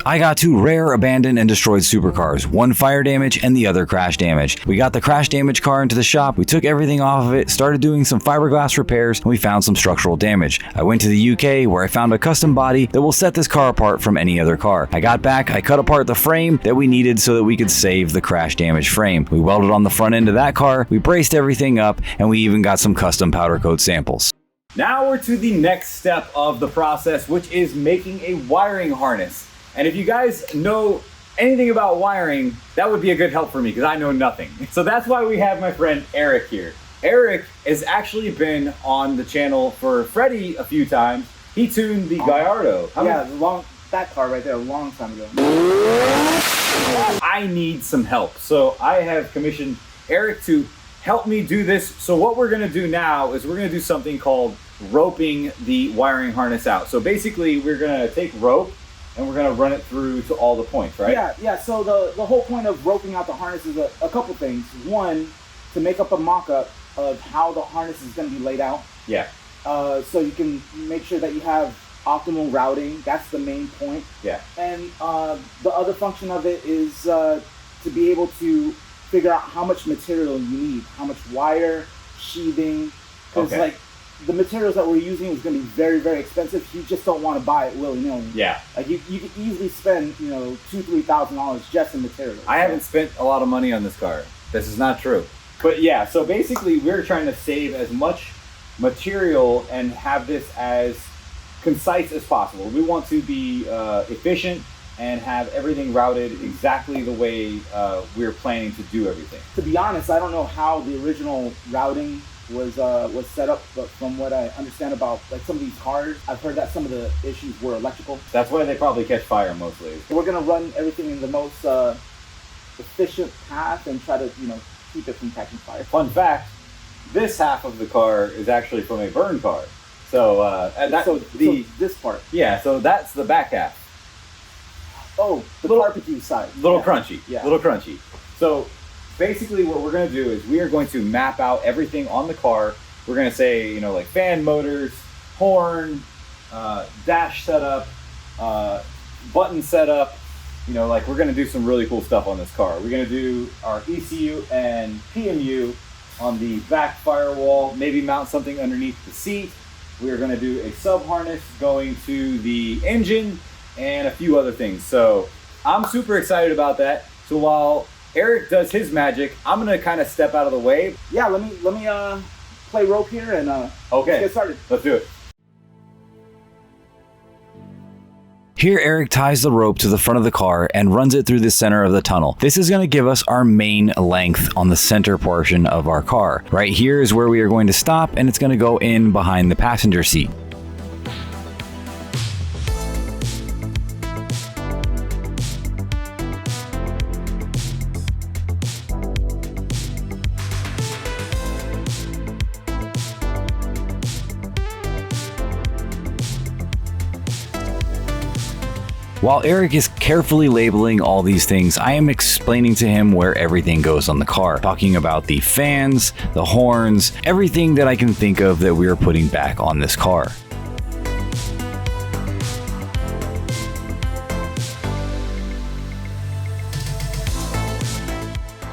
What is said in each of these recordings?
I got two rare, abandoned, and destroyed supercars, one fire damage and the other crash damage. We got the crash damage car into the shop, we took everything off of it, started doing some fiberglass repairs, and we found some structural damage. I went to the UK where I found a custom body that will set this car apart from any other car. I got back, I cut apart the frame that we needed so that we could save the crash damage frame. We welded on the front end of that car, we braced everything up, and we even got some custom powder coat samples. Now we're to the next step of the process, which is making a wiring harness. And if you guys know anything about wiring, that would be a good help for me because I know nothing. So that's why we have my friend Eric here. Eric has actually been on the channel for Freddie a few times. He tuned the Gallardo. That car right there, a long time ago. I need some help. So I have commissioned Eric to help me do this. So what we're gonna do now is we're gonna do something called roping the wiring harness out. So basically we're gonna take rope and we're gonna run it through to all the points, right? Yeah. So the whole point of roping out the harness is a couple things. One, to make up a mock-up of how the harness is gonna be laid out. Yeah. So you can make sure that you have optimal routing. That's the main point. Yeah. And the other function of it is to be able to figure out how much material you need, how much wire, sheathing, because like the materials that we're using is going to be very, very expensive. You just don't want to buy it willy-nilly. Yeah. Like you could easily spend, $2,000-$3,000 just in materials. I haven't spent a lot of money on this car. This is not true. But yeah, so basically we're trying to save as much material and have this as concise as possible. We want to be efficient and have everything routed exactly the way we're planning to do everything. To be honest, I don't know how the original routing was set up, but from what I understand about like some of these cars, I've heard that some of the issues were electrical. That's why they probably catch fire mostly. We're gonna run everything in the most efficient path and try to keep it from catching fire. Fun fact: this half of the car is actually from a burn car. So this part. Yeah, so that's the back half. Oh, the barbecue side. Crunchy. Yeah. Little crunchy. So basically what we're going to do is we are going to map out everything on the car. We're going to say, like fan motors, horn, dash setup, button setup. Like we're going to do some really cool stuff on this car. We're going to do our ECU and PMU on the back firewall, maybe mount something underneath the seat. We are going to do a sub harness going to the engine and a few other things. So I'm super excited about that. So while Eric does his magic, I'm gonna kind of step out of the way. Yeah, let me play rope here and okay, let's get started. Let's do it. Here, Eric ties the rope to the front of the car and runs it through the center of the tunnel. This is going to give us our main length on the center portion of our car. Right here is where we are going to stop, and it's going to go in behind the passenger seat. While Eric is carefully labeling all these things, I am explaining to him where everything goes on the car, talking about the fans, the horns, everything that I can think of that we are putting back on this car.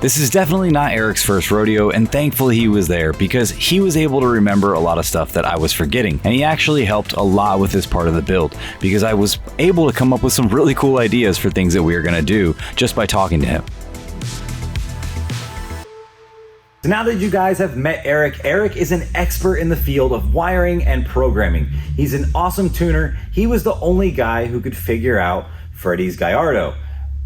This is definitely not Eric's first rodeo, and thankfully he was there because he was able to remember a lot of stuff that I was forgetting, and he actually helped a lot with this part of the build because I was able to come up with some really cool ideas for things that we are going to do just by talking to him. So now that you guys have met Eric, Eric is an expert in the field of wiring and programming. He's an awesome tuner. He was the only guy who could figure out Freddie's Gallardo.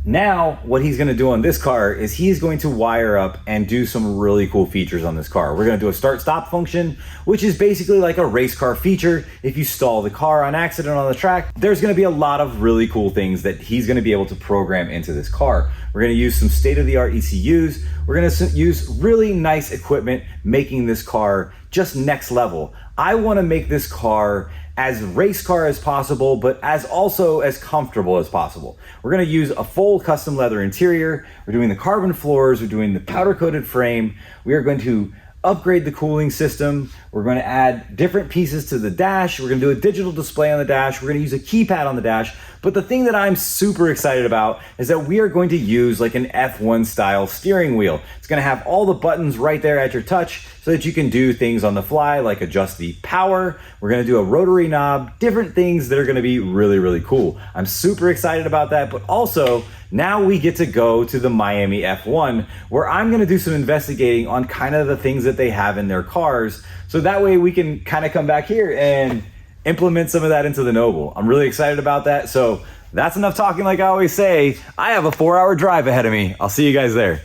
Now, what he's going to do on this car is he's going to wire up and do some really cool features on this car. We're going to do a start-stop function, which is basically like a race car feature. If you stall the car on accident on the track, there's going to be a lot of really cool things that he's going to be able to program into this car. We're going to use some state-of-the-art ECUs. We're going to use really nice equipment, making this car just next level. I want to make this car as race car as possible, but also as comfortable as possible. We're gonna use a full custom leather interior. We're doing the carbon floors. We're doing the powder coated frame. We are going to upgrade the cooling system. We're going to add different pieces to the dash. We're going to do a digital display on the dash. We're going to use a keypad on the dash, But the thing that I'm super excited about is that we are going to use like an F1 style steering wheel. It's going to have all the buttons right there at your touch so that you can do things on the fly, like adjust the power. We're going to do a rotary knob, different things that are going to be really, really cool. I'm super excited about that, but also now we get to go to the Miami F1, where I'm going to do some investigating on kind of the things that they have in their cars. So that way we can kind of come back here and implement some of that into the Noble. I'm really excited about that. So that's enough talking. Like I always say, I have a 4-hour drive ahead of me. I'll see you guys there.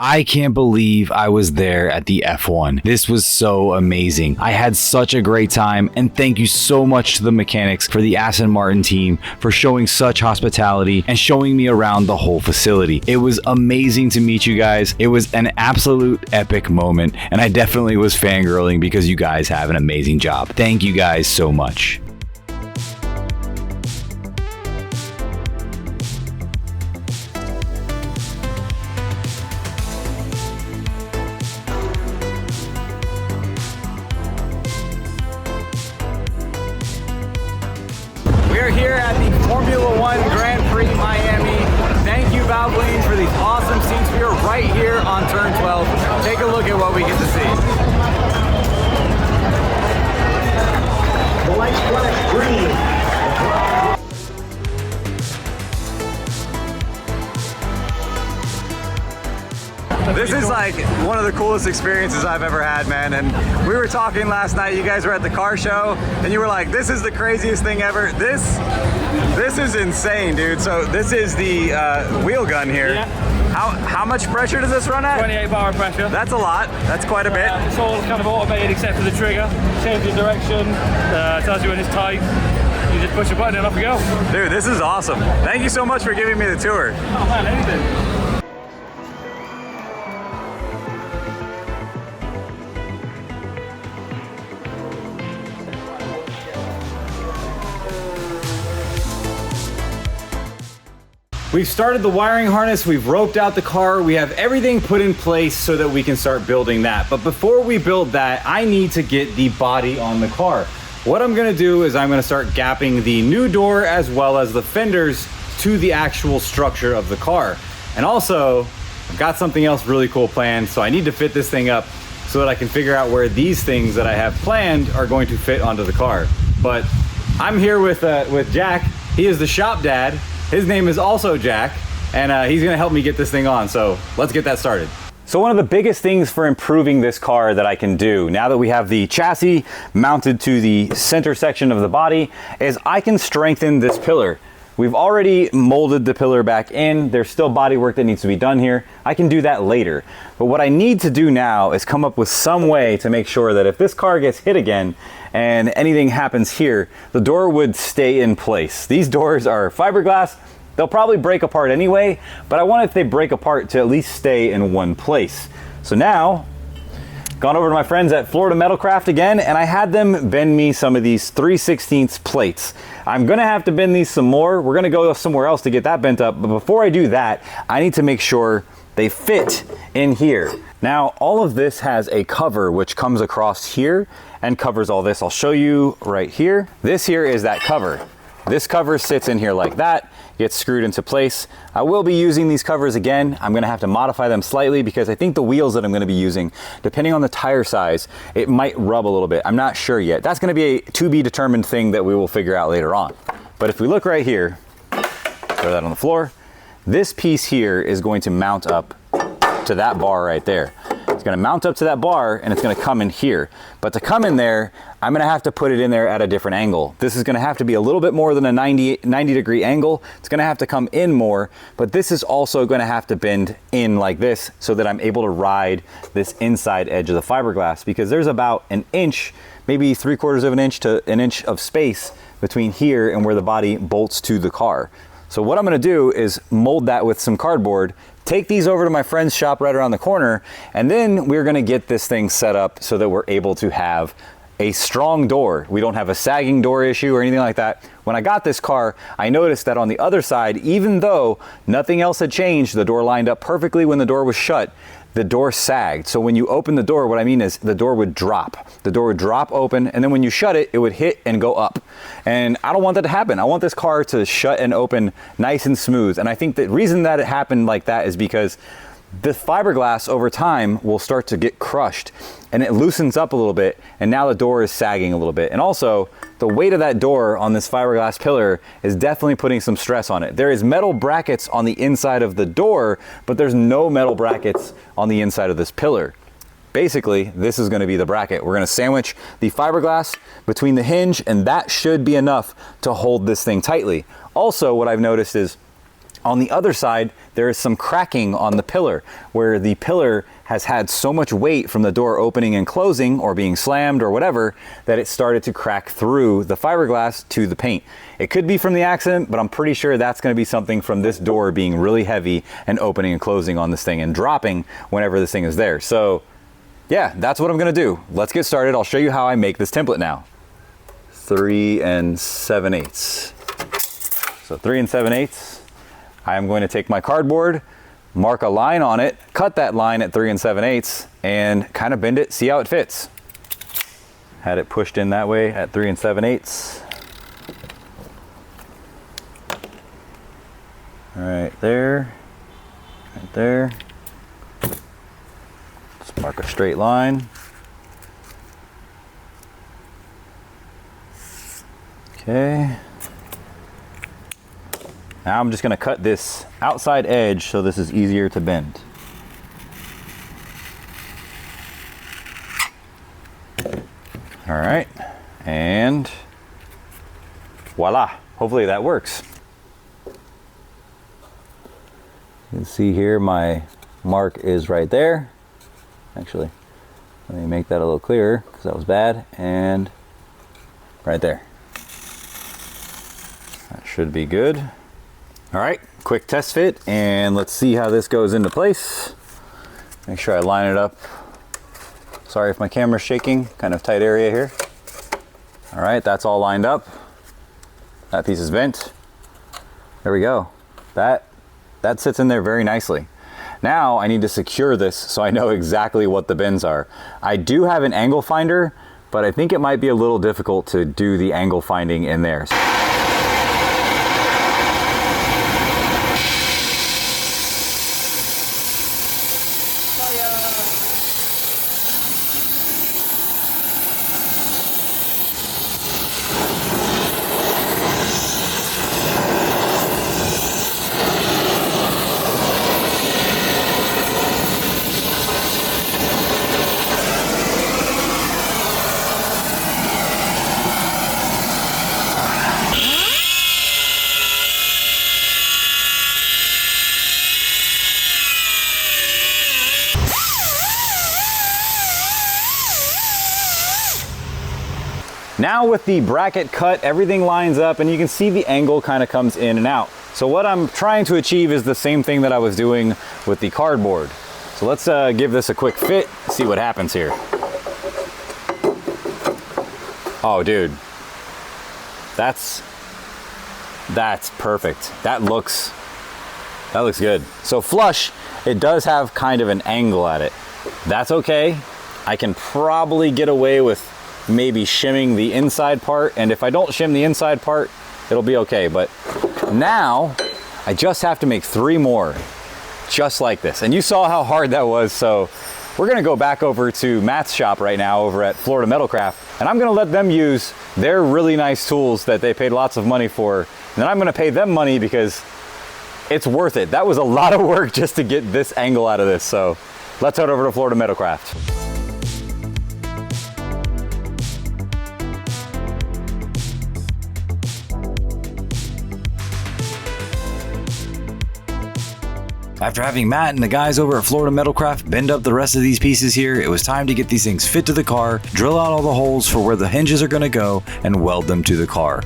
I can't believe I was there at the F1. This was so amazing. I had such a great time, and thank you so much to the mechanics for the Aston Martin team for showing such hospitality and showing me around the whole facility. It was amazing to meet you guys. It was an absolute epic moment, and I definitely was fangirling because you guys have an amazing job. Thank you guys so much. We're here at the Formula One Grand Prix Miami. Thank you, Welding, for these awesome seats. We are right here on turn 12. Take a look at what we get to see. The lights flash green. This is like one of the coolest experiences I've ever had, man. And we were talking last night, you guys were at the car show, and you were like, this is the craziest thing ever. This is insane, dude. So this is the wheel gun here. Yeah. How much pressure does this run at? 28 bar pressure. That's a lot. That's quite a bit. It's all kind of automated except for the trigger. Changes direction, tells you when it's tight. You just push a button and off you go. Dude, this is awesome. Thank you so much for giving me the tour. Oh man, anything. We've started the wiring harness, we've roped out the car, we have everything put in place so that we can start building that. But before we build that, I need to get the body on the car. What I'm gonna do is I'm gonna start gapping the new door as well as the fenders to the actual structure of the car. And also, I've got something else really cool planned, so I need to fit this thing up so that I can figure out where these things that I have planned are going to fit onto the car. But I'm here with Jack. He is the shop dad. His name is also Jack, and he's gonna help me get this thing on, so let's get that started. So one of the biggest things for improving this car that I can do, now that we have the chassis mounted to the center section of the body, is I can strengthen this pillar. We've already molded the pillar back in. There's still body work that needs to be done here. I can do that later. But what I need to do now is come up with some way to make sure that if this car gets hit again and anything happens here, the door would stay in place. These doors are fiberglass. They'll probably break apart anyway, but I want if they break apart to at least stay in one place. So now, gone over to my friends at Florida Metalcraft again, and I had them bend me some of these 3/16 plates. I'm gonna have to bend these some more. We're gonna go somewhere else to get that bent up, but before I do that, I need to make sure they fit in here. Now, all of this has a cover which comes across here and covers all this. I'll show you right here. This here is that cover. This cover sits in here like that, gets screwed into place. I will be using these covers again. I'm gonna have to modify them slightly because I think the wheels that I'm gonna be using, depending on the tire size, it might rub a little bit. I'm not sure yet. That's gonna be a to be determined thing that we will figure out later on. But if we look right here, throw that on the floor, this piece here is going to mount up to that bar right there. It's gonna mount up to that bar and it's gonna come in here. But to come in there, I'm gonna have to put it in there at a different angle. This is gonna have to be a little bit more than a 90 degree angle. It's gonna have to come in more, but this is also gonna have to bend in like this so that I'm able to ride this inside edge of the fiberglass, because there's about an inch, maybe 3/4 of an inch to an inch of space between here and where the body bolts to the car. So what I'm gonna do is mold that with some cardboard, take these over to my friend's shop right around the corner, and then we're gonna get this thing set up so that we're able to have a strong door. We don't have a sagging door issue or anything like that. When I got this car, I noticed that on the other side, even though nothing else had changed, the door lined up perfectly when the door was shut, the door sagged. So when you open the door, what I mean is the door would drop. The door would drop open, and then when you shut it, it would hit and go up. And I don't want that to happen. I want this car to shut and open nice and smooth. And I think the reason that it happened like that is because the fiberglass over time will start to get crushed and it loosens up a little bit, and now the door is sagging a little bit. And also, the weight of that door on this fiberglass pillar is definitely putting some stress on it. There is metal brackets on the inside of the door, but there's no metal brackets on the inside of this pillar. Basically, this is going to be the bracket. We're going to sandwich the fiberglass between the hinge, and that should be enough to hold this thing tightly. Also, what I've noticed is on the other side, there is some cracking on the pillar, where the pillar has had so much weight from the door opening and closing or being slammed or whatever, that it started to crack through the fiberglass to the paint. It could be from the accident, but I'm pretty sure that's going to be something from this door being really heavy and opening and closing on this thing and dropping whenever this thing is there. So yeah, that's what I'm going to do. Let's get started. I'll show you how I make this template now. 3 7/8. So 3 7/8. I'm going to take my cardboard, mark a line on it, cut that line at 3 7/8, and kind of bend it, see how it fits. Had it pushed in that way at 3 7/8. Right there, right there. Let's mark a straight line. Okay. Now I'm just going to cut this outside edge so this is easier to bend. All right, and voila, hopefully that works. You can see here my mark is right there. Actually, let me make that a little clearer because that was bad, and right there. That should be good. All right, quick test fit, and let's see how this goes into place. Make sure I line it up. Sorry if my camera's shaking, kind of tight area here. All right, that's all lined up. That piece is bent. There we go. That sits in there very nicely. Now I need to secure this so I know exactly what the bends are. I do have an angle finder, but I think it might be a little difficult to do the angle finding in there. Now with the bracket cut, everything lines up and you can see the angle kind of comes in and out. So what I'm trying to achieve is the same thing that I was doing with the cardboard. So let's give this a quick fit, see what happens here. Oh dude, that's perfect. That looks good. So flush, it does have kind of an angle at it. That's okay. I can probably get away with maybe shimming the inside part, and if I don't shim the inside part, it'll be okay. But now I just have to make 3 more just like this, and you saw how hard that was. So we're gonna go back over to Matt's shop right now over at Florida Metalcraft, and I'm gonna let them use their really nice tools that they paid lots of money for, and then I'm gonna pay them money because it's worth it. That was a lot of work just to get this angle out of this. So let's head over to Florida Metalcraft. After having Matt and the guys over at Florida Metalcraft bend up the rest of these pieces here, it was time to get these things fit to the car, drill out all the holes for where the hinges are going to go, and weld them to the car.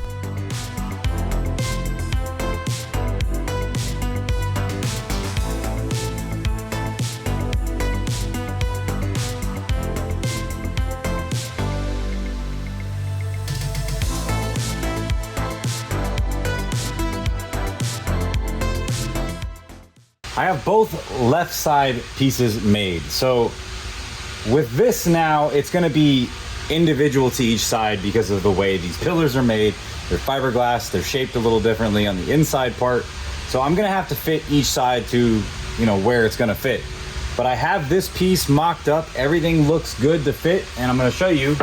I have both left side pieces made. So with this now, it's gonna be individual to each side because of the way these pillars are made. They're fiberglass, they're shaped a little differently on the inside part. So I'm gonna have to fit each side to, you know, where it's gonna fit. But I have this piece mocked up, everything looks good to fit, and I'm gonna show you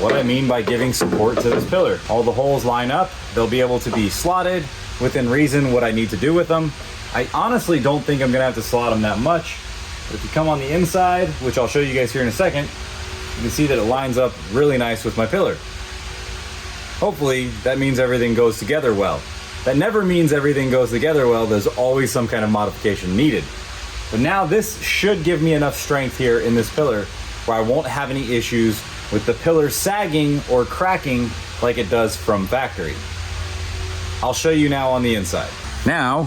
what I mean by giving support to this pillar. All the holes line up, they'll be able to be slotted within reason what I need to do with them. I honestly don't think I'm gonna have to slot them that much, but if you come on the inside, which I'll show you guys here in a second, you can see that it lines up really nice with my pillar. Hopefully that means everything goes together well. That never means everything goes together well, there's always some kind of modification needed. But now this should give me enough strength here in this pillar where I won't have any issues with the pillar sagging or cracking like it does from factory. I'll show you now on the inside. Now,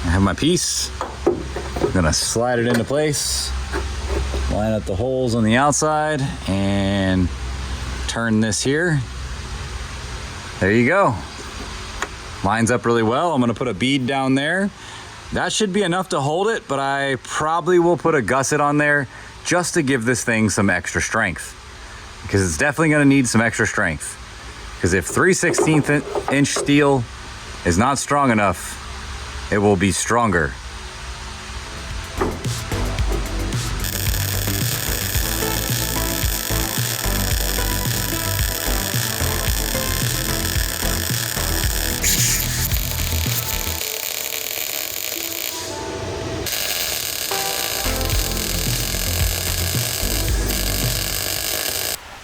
I have my piece. I'm gonna slide it into place, line up the holes on the outside, and turn this here. There you go. Lines up really well. I'm gonna put a bead down there. That should be enough to hold it, but I probably will put a gusset on there just to give this thing some extra strength, because it's definitely gonna need some extra strength. Because if 3/16 inch steel is not strong enough, it will be stronger.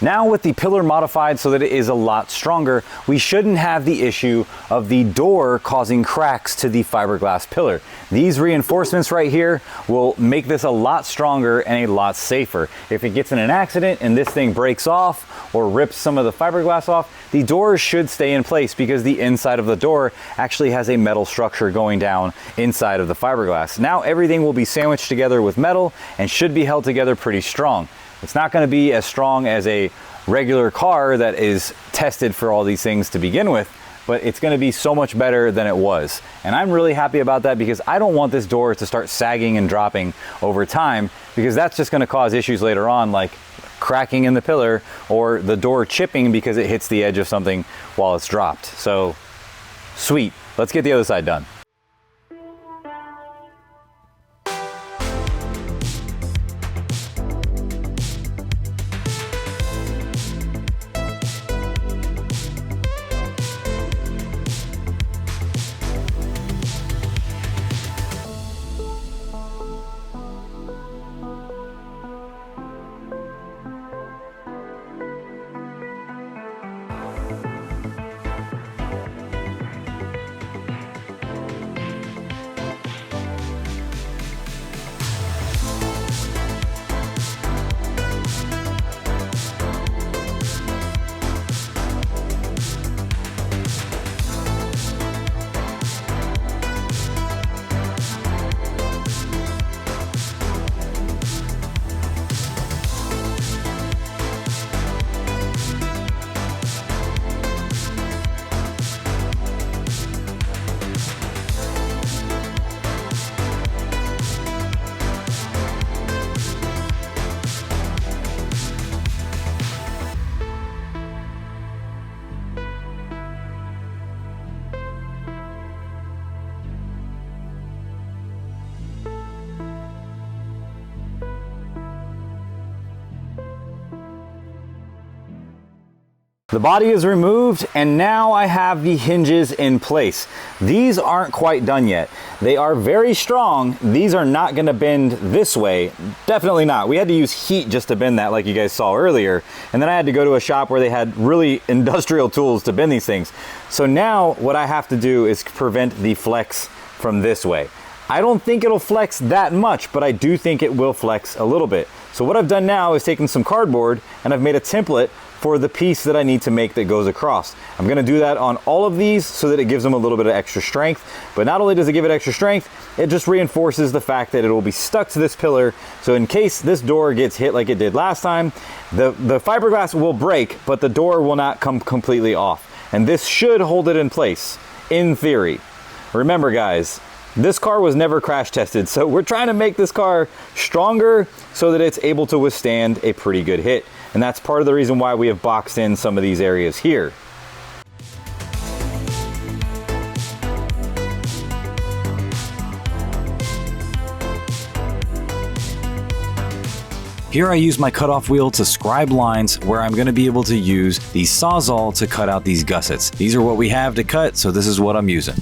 Now with the pillar modified so that it is a lot stronger, we shouldn't have the issue of the door causing cracks to the fiberglass pillar. These reinforcements right here will make this a lot stronger and a lot safer. If it gets in an accident and this thing breaks off or rips some of the fiberglass off, the door should stay in place because the inside of the door actually has a metal structure going down inside of the fiberglass. Now everything will be sandwiched together with metal and should be held together pretty strong. It's not going to be as strong as a regular car that is tested for all these things to begin with, but it's going to be so much better than it was. And I'm really happy about that because I don't want this door to start sagging and dropping over time, because that's just going to cause issues later on, like cracking in the pillar or the door chipping because it hits the edge of something while it's dropped. So sweet. Let's get the other side done. The body is removed and now I have the hinges in place. These aren't quite done yet. They are very strong. These are not gonna bend this way. Definitely not. We had to use heat just to bend that, like you guys saw earlier. And then I had to go to a shop where they had really industrial tools to bend these things. So now what I have to do is prevent the flex from this way. I don't think it'll flex that much, but I do think it will flex a little bit. So what I've done now is taken some cardboard and I've made a template for the piece that I need to make that goes across. I'm gonna do that on all of these so that it gives them a little bit of extra strength. But not only does it give it extra strength, it just reinforces the fact that it will be stuck to this pillar. So in case this door gets hit like it did last time, the fiberglass will break, but the door will not come completely off. And this should hold it in place, in theory. Remember guys, This car was never crash tested, so we're trying to make this car stronger so that it's able to withstand a pretty good hit. And that's part of the reason why we have boxed in some of these areas here. Here I use my cutoff wheel to scribe lines where I'm going to be able to use the Sawzall to cut out these gussets. These are what we have to cut, so this is what I'm using.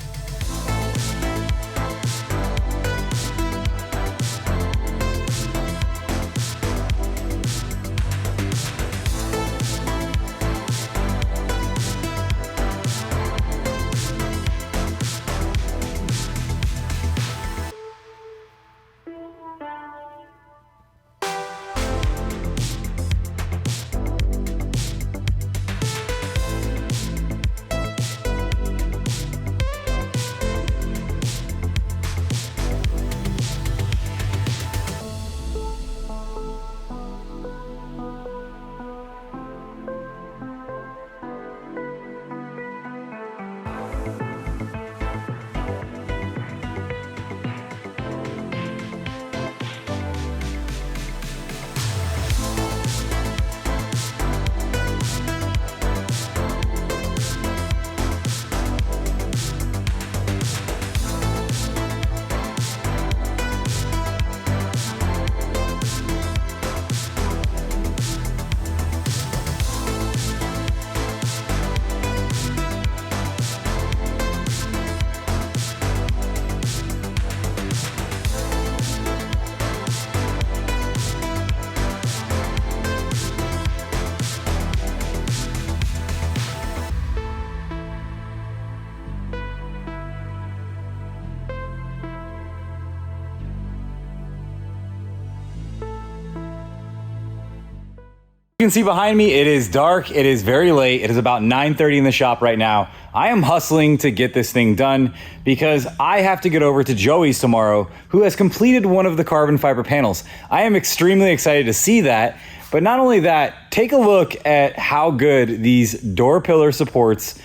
You can see behind me, it is dark, it is very late, it is about 9:30 in the shop right now. I am hustling to get this thing done because I have to get over to Joey's tomorrow, who has completed one of the carbon fiber panels. I am extremely excited to see that, but not only that, take a look at how good these door pillar supports,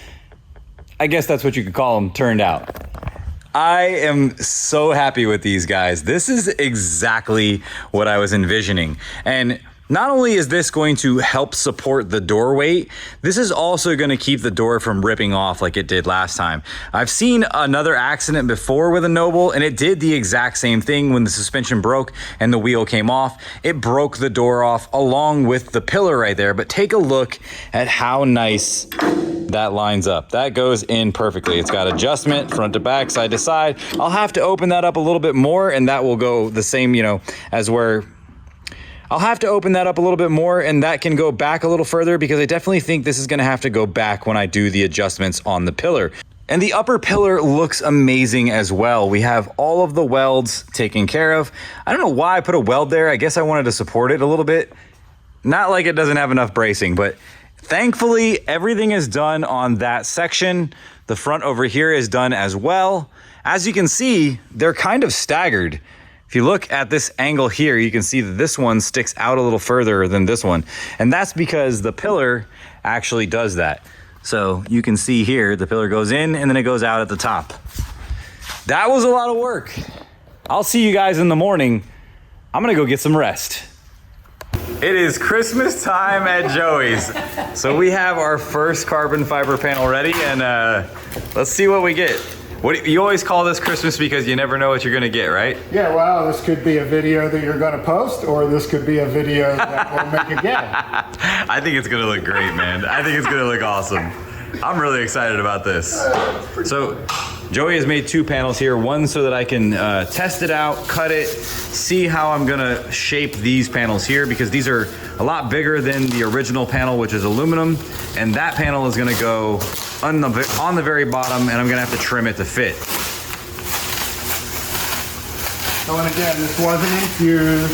I guess that's what you could call them, turned out. I am so happy with these guys. This is exactly what I was envisioning. And not only is this going to help support the door weight, this is also going to keep the door from ripping off like it did last time. I've seen another accident before with a Noble, and it did the exact same thing when the suspension broke and the wheel came off. It broke the door off along with the pillar right there, but take a look at how nice that lines up. That goes in perfectly. It's got adjustment front to back, side to side. I'll have to open that up a little bit more, and that will go the same, as where I'll have to open that up a little bit more, and that can go back a little further because I definitely think this is going to have to go back when I do the adjustments on the pillar. And the upper pillar looks amazing as well. We have all of the welds taken care of. I don't know why I put a weld there. I guess I wanted to support it a little bit. Not like it doesn't have enough bracing, but thankfully everything is done on that section. The front over here is done as well. As you can see, they're kind of staggered. If you look at this angle here, you can see that this one sticks out a little further than this one. And that's because the pillar actually does that. So you can see here, the pillar goes in and then it goes out at the top. That was a lot of work. I'll see you guys in the morning. I'm gonna go get some rest. It is Christmas time at Joey's. So we have our first carbon fiber panel ready, and let's see what we get. You always call this Christmas because you never know what you're gonna get, right? Yeah, well, this could be a video that you're gonna post, or this could be a video that we'll make again. I think it's gonna look great, man. I think it's gonna look awesome. I'm really excited about this. So Joey has made two panels here, one so that I can test it out, cut it, see how I'm gonna shape these panels here, because these are a lot bigger than the original panel, which is aluminum, and that panel is gonna go on the very bottom, and I'm gonna have to trim it to fit. So, and again, this wasn't infused.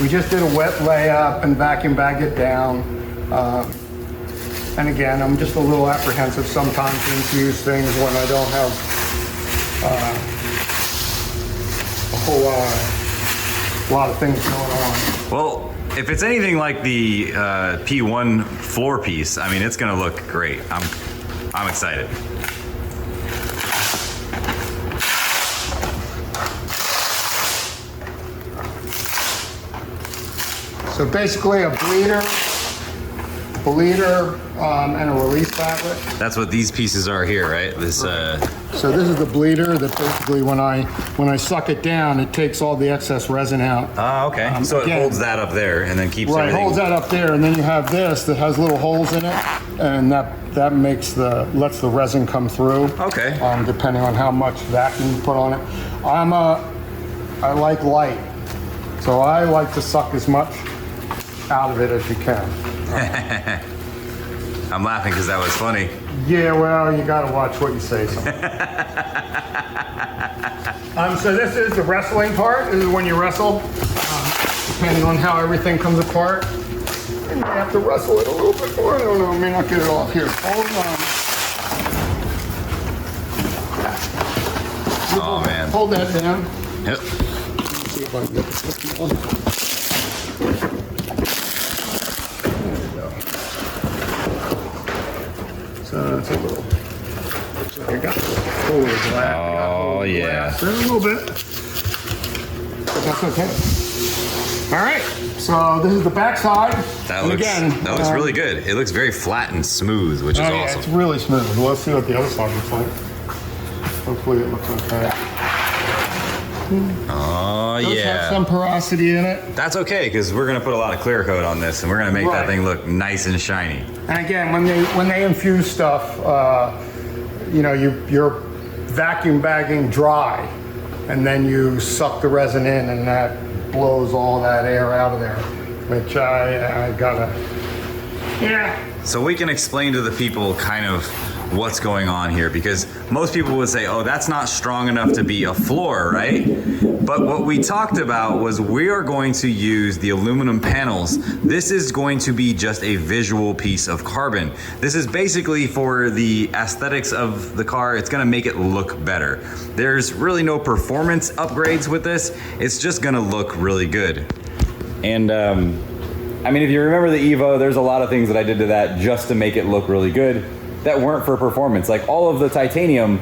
We just did a wet layup and vacuum bagged it down. And again, I'm just a little apprehensive sometimes to infuse things when I don't have a whole lot of things going on. Well, if it's anything like the P1 floor piece, I mean, it's gonna look great. I'm excited. So basically a bleeder, and a release fabric. That's what these pieces are here, right? This. So this is the bleeder that basically when I suck it down, it takes all the excess resin out. Ah, okay. So again, it holds that up there and then keeps Right, everything. holds that up there, and then you have this that has little holes in it, and that makes lets the resin come through. Okay. Depending on how much vacuum you put on it. I like light, so I like to suck as much out of it as you can. I'm laughing because that was funny. Yeah, well, you gotta watch what you say. So this is the wrestling part. This is when you wrestle. Depending on how everything comes apart, you may have to wrestle it a little bit more. I don't know, I may not get it off here. Hold on. Oh man. Hold that down. Yep. Let's see if I can get this one. There we go. So that's a little. So I got hold of the glass. Oh yeah. A little bit. But that's okay. All right. So this is the back side. That looks really good. It looks very flat and smooth, which is Yeah, awesome. it's really smooth. Well, let's see what the other side looks like. Hopefully it looks okay. Oh Does have yeah. some porosity in it. That's okay because we're gonna put a lot of clear coat on this, and we're gonna make that Right. thing look nice and shiny. And again, when they infuse stuff, you're vacuum bagging dry, and then you suck the resin in, and that blows all that air out of there. Which I gotta. Yeah. So we can explain to the people kind of what's going on here, because most people would say, oh, that's not strong enough to be a floor, right? But what we talked about was we are going to use the aluminum panels. This is going to be just a visual piece of carbon. This is basically for the aesthetics of the car. It's gonna make it look better. There's really no performance upgrades with this. It's just gonna look really good. And I mean, if you remember the Evo, there's a lot of things that I did to that just to make it look really good that weren't for performance. Like all of the titanium,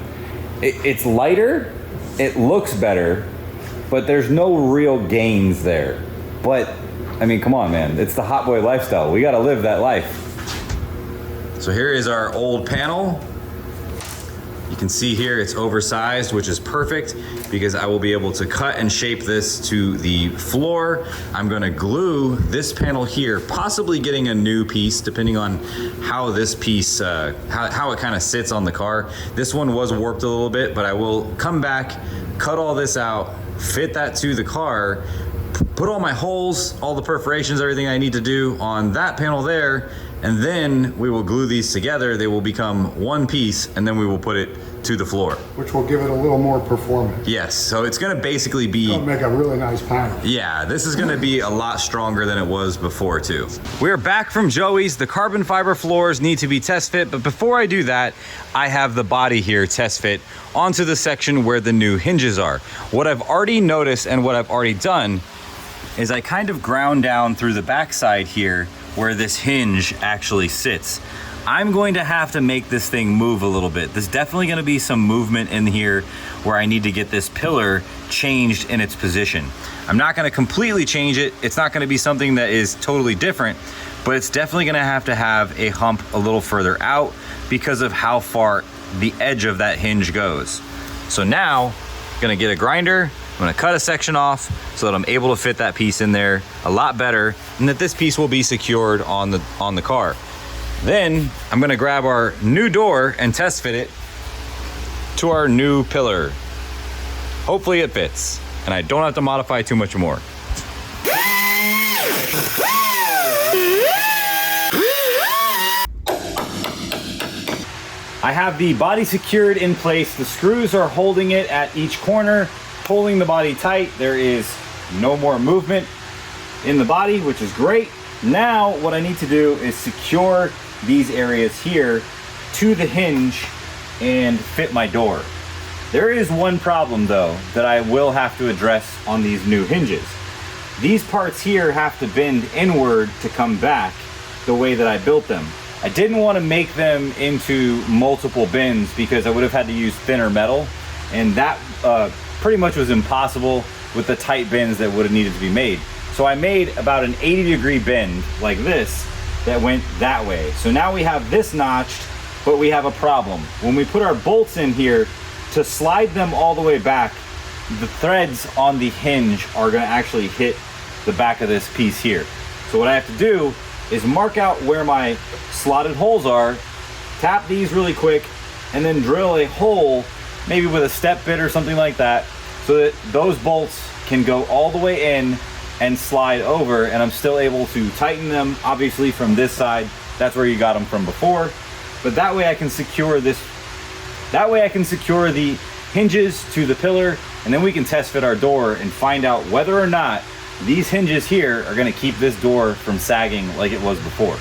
it's lighter, it looks better, but there's no real gains there. But I mean, come on, man, it's the hot boy lifestyle. We gotta live that life. So here is our old panel. You can see here it's oversized, which is perfect because I will be able to cut and shape this to the floor. I'm gonna glue this panel here, possibly getting a new piece depending on how this piece, how it kind of sits on the car. This one was warped a little bit, but I will come back, cut all this out, fit that to the car, put all my holes, all the perforations, everything I need to do on that panel there, and then we will glue these together. They will become one piece, and then we will put it to the floor. Which will give it a little more performance. Yes, so it's gonna basically be... It'll make a really nice panel. Yeah, this is gonna be a lot stronger than it was before too. We're back from Joey's. The carbon fiber floors need to be test fit, but before I do that, I have the body here test fit onto the section where the new hinges are. What I've already noticed and what I've already done is I kind of ground down through the backside here where this hinge actually sits. I'm going to have to make this thing move a little bit. There's definitely gonna be some movement in here where I need to get this pillar changed in its position. I'm not gonna completely change it. It's not gonna be something that is totally different, but it's definitely gonna have a hump a little further out because of how far the edge of that hinge goes. So now, I'm gonna get a grinder, I'm gonna cut a section off so that I'm able to fit that piece in there a lot better, and that this piece will be secured on the car. Then I'm gonna grab our new door and test fit it to our new pillar. Hopefully it fits, and I don't have to modify too much more. I have the body secured in place. The screws are holding it at each corner, pulling the body tight. There is no more movement in the body, which is great. Now what I need to do is secure these areas here to the hinge and fit my door. There is one problem though that I will have to address on these new hinges. These parts here have to bend inward to come back the way that I built them. I didn't want to make them into multiple bends because I would have had to use thinner metal, and that pretty much was impossible with the tight bends that would have needed to be made. So I made about an 80-degree bend like this that went that way. So now we have this notched, but we have a problem. When we put our bolts in here, to slide them all the way back, the threads on the hinge are gonna actually hit the back of this piece here. So what I have to do is mark out where my slotted holes are, tap these really quick, and then drill a hole, maybe with a step bit or something like that, so that those bolts can go all the way in and slide over, and I'm still able to tighten them, obviously from this side. That's where you got them from before. But that way I can secure this, that way I can secure the hinges to the pillar, and then we can test fit our door and find out whether or not these hinges here are gonna keep this door from sagging like it was before.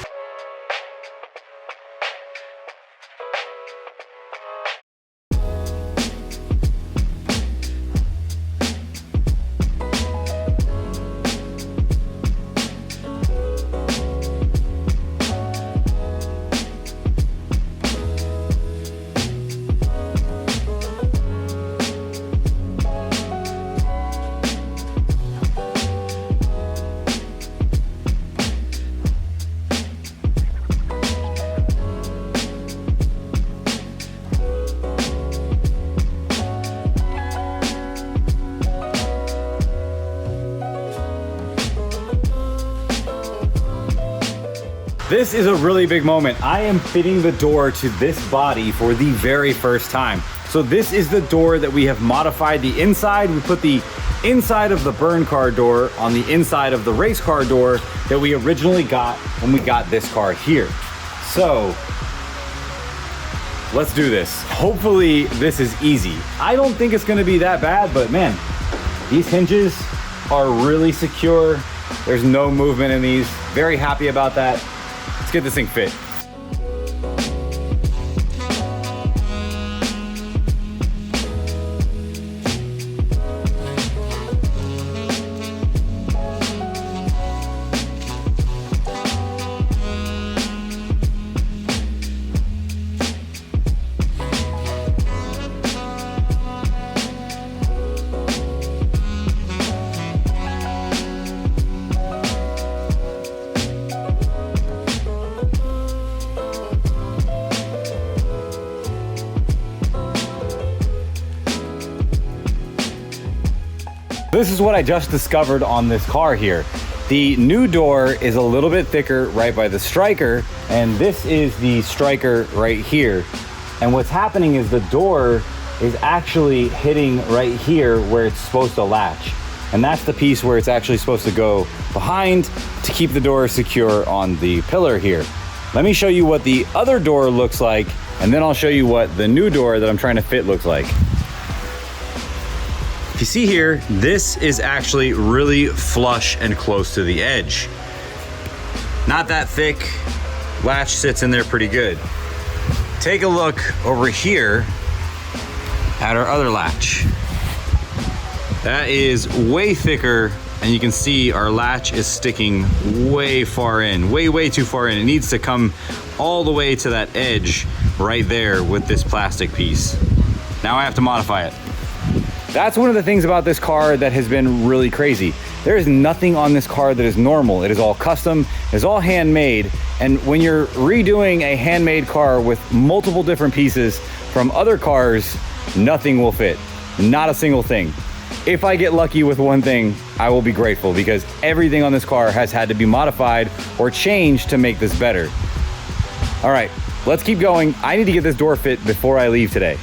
This is a really big moment. I am fitting the door to this body for the very first time. So this is the door that we have modified the inside. We put the inside of the burn car door on the inside of the race car door that we originally got when we got this car here. So let's do this. Hopefully this is easy. I don't think it's gonna be that bad, but man, these hinges are really secure. There's no movement in these. Very happy about that. Let's get this thing fit. This is what I just discovered on this car here. The new door is a little bit thicker right by the striker, and this is the striker right here. And what's happening is the door is actually hitting right here where it's supposed to latch. And that's the piece where it's actually supposed to go behind to keep the door secure on the pillar here. Let me show you what the other door looks like, and then I'll show you what the new door that I'm trying to fit looks like. If you see here, this is actually really flush and close to the edge. Not that thick, latch sits in there pretty good. Take a look over here at our other latch. That is way thicker, and you can see our latch is sticking way far in, way too far in. It needs to come all the way to that edge right there with this plastic piece. Now I have to modify it. That's one of the things about this car that has been really crazy. There is nothing on this car that is normal. It is all custom, it's all handmade. And when you're redoing a handmade car with multiple different pieces from other cars, nothing will fit, not a single thing. If I get lucky with one thing, I will be grateful, because everything on this car has had to be modified or changed to make this better. All right, let's keep going. I need to get this door fit before I leave today.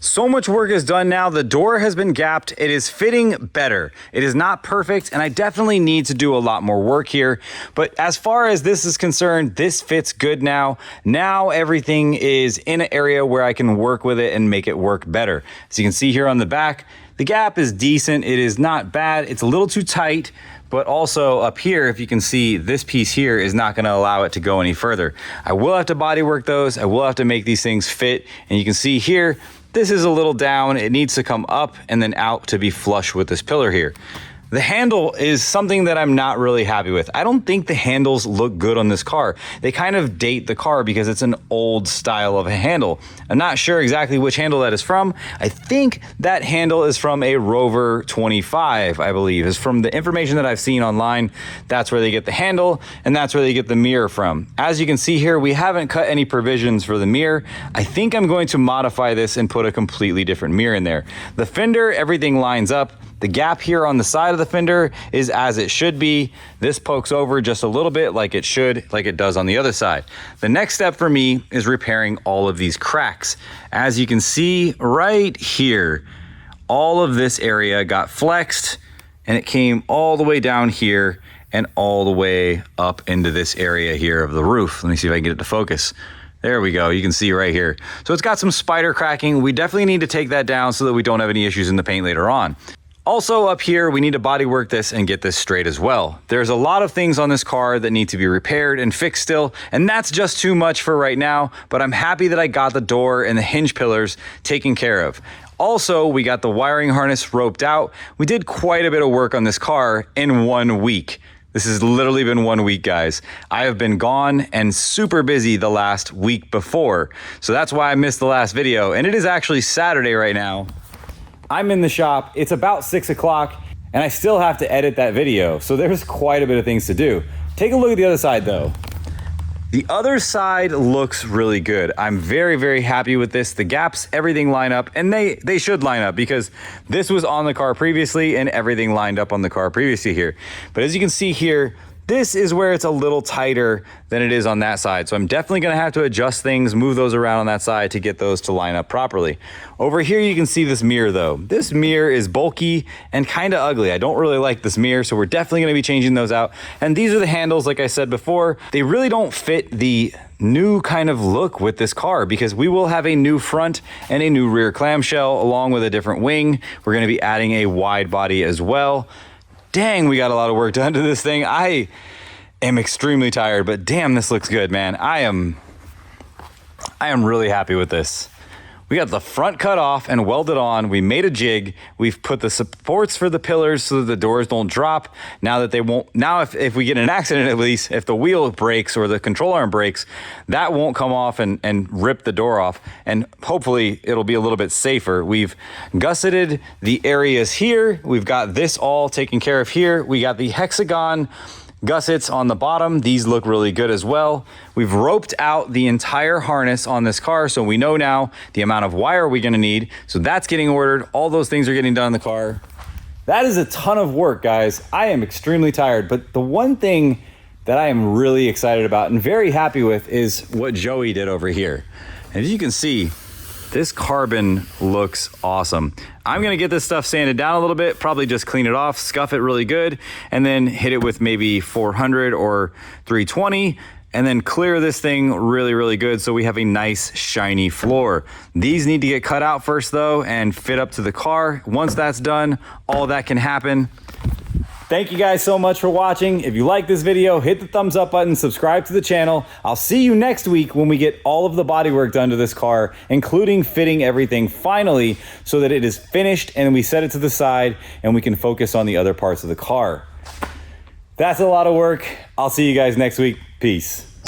So much work is done now. The door has been gapped. It is fitting better. It is not perfect, and I definitely need to do a lot more work here. But as far as this is concerned, this fits good now. Now everything is in an area where I can work with it and make it work better. As you can see here on the back, the gap is decent. It is not bad. It's a little too tight, but also up here, if you can see, this piece here is not gonna allow it to go any further. I will have to body work those. I will have to make these things fit. And you can see here, This is a little down. It needs to come up and then out to be flush with this pillar here. The handle is something that I'm not really happy with. I don't think the handles look good on this car. They kind of date the car because it's an old style of a handle. I'm not sure exactly which handle that is from. I think that handle is from a Rover 25, I believe, is from the information that I've seen online. That's where they get the handle, and that's where they get the mirror from. As you can see here, we haven't cut any provisions for the mirror. I think I'm going to modify this and put a completely different mirror in there. The fender, everything lines up. The gap here on the side of the fender is as it should be. This pokes over just a little bit like it should, like it does on the other side. The next step for me is repairing all of these cracks. As you can see right here, all of this area got flexed and it came all the way down here and all the way up into this area here of the roof. Let me see if I can get it to focus. There we go, you can see right here. So it's got some spider cracking. We definitely need to take that down so that we don't have any issues in the paint later on. Also up here, we need to bodywork this and get this straight as well. There's a lot of things on this car that need to be repaired and fixed still, and that's just too much for right now, but I'm happy that I got the door and the hinge pillars taken care of. Also, we got the wiring harness roped out. We did quite a bit of work on this car in 1 week. This has literally been 1 week, guys. I have been gone and super busy the last week before, so that's why I missed the last video, and it is actually Saturday right now. I'm in the shop, it's about 6 o'clock, and I still have to edit that video, so there's quite a bit of things to do. Take a look at the other side though. The other side looks really good. I'm very, very happy with this. The gaps, everything line up, and they should line up because this was on the car previously and everything lined up on the car previously here. But as you can see here, this is where it's a little tighter than it is on that side. So I'm definitely gonna have to adjust things, move those around on that side to get those to line up properly. Over here, you can see this mirror though. This mirror is bulky and kind of ugly. I don't really like this mirror, so we're definitely gonna be changing those out. And these are the handles, like I said before. They really don't fit the new kind of look with this car because we will have a new front and a new rear clamshell along with a different wing. We're gonna be adding a wide body as well. Dang, we got a lot of work done to this thing. I am extremely tired, but damn, this looks good, man. I am really happy with this. We got the front cut off and welded on. We made a jig. We've put the supports for the pillars so that the doors don't drop. Now that they won't, now if we get in an accident, at least if the wheel breaks or the control arm breaks, that won't come off and rip the door off. And hopefully it'll be a little bit safer. We've gusseted the areas here. We've got this all taken care of here. We got the hexagon gussets on the bottom. These look really good as well. We've roped out the entire harness on this car, so we know now the amount of wire we're gonna need. So that's getting ordered. All those things are getting done in the car. That is a ton of work, guys. I am extremely tired, but the one thing that I am really excited about and very happy with is what Joey did over here. And as you can see, this carbon looks awesome. I'm gonna get this stuff sanded down a little bit, probably just clean it off, scuff it really good, and then hit it with maybe 400 or 320, and then clear this thing really, really good so we have a nice shiny floor. These need to get cut out first though and fit up to the car. Once that's done, all that can happen. Thank you guys so much for watching. If you like this video, hit the thumbs up button, subscribe to the channel. I'll see you next week when we get all of the bodywork done to this car, including fitting everything finally so that it is finished and we set it to the side and we can focus on the other parts of the car. That's a lot of work. I'll see you guys next week. Peace.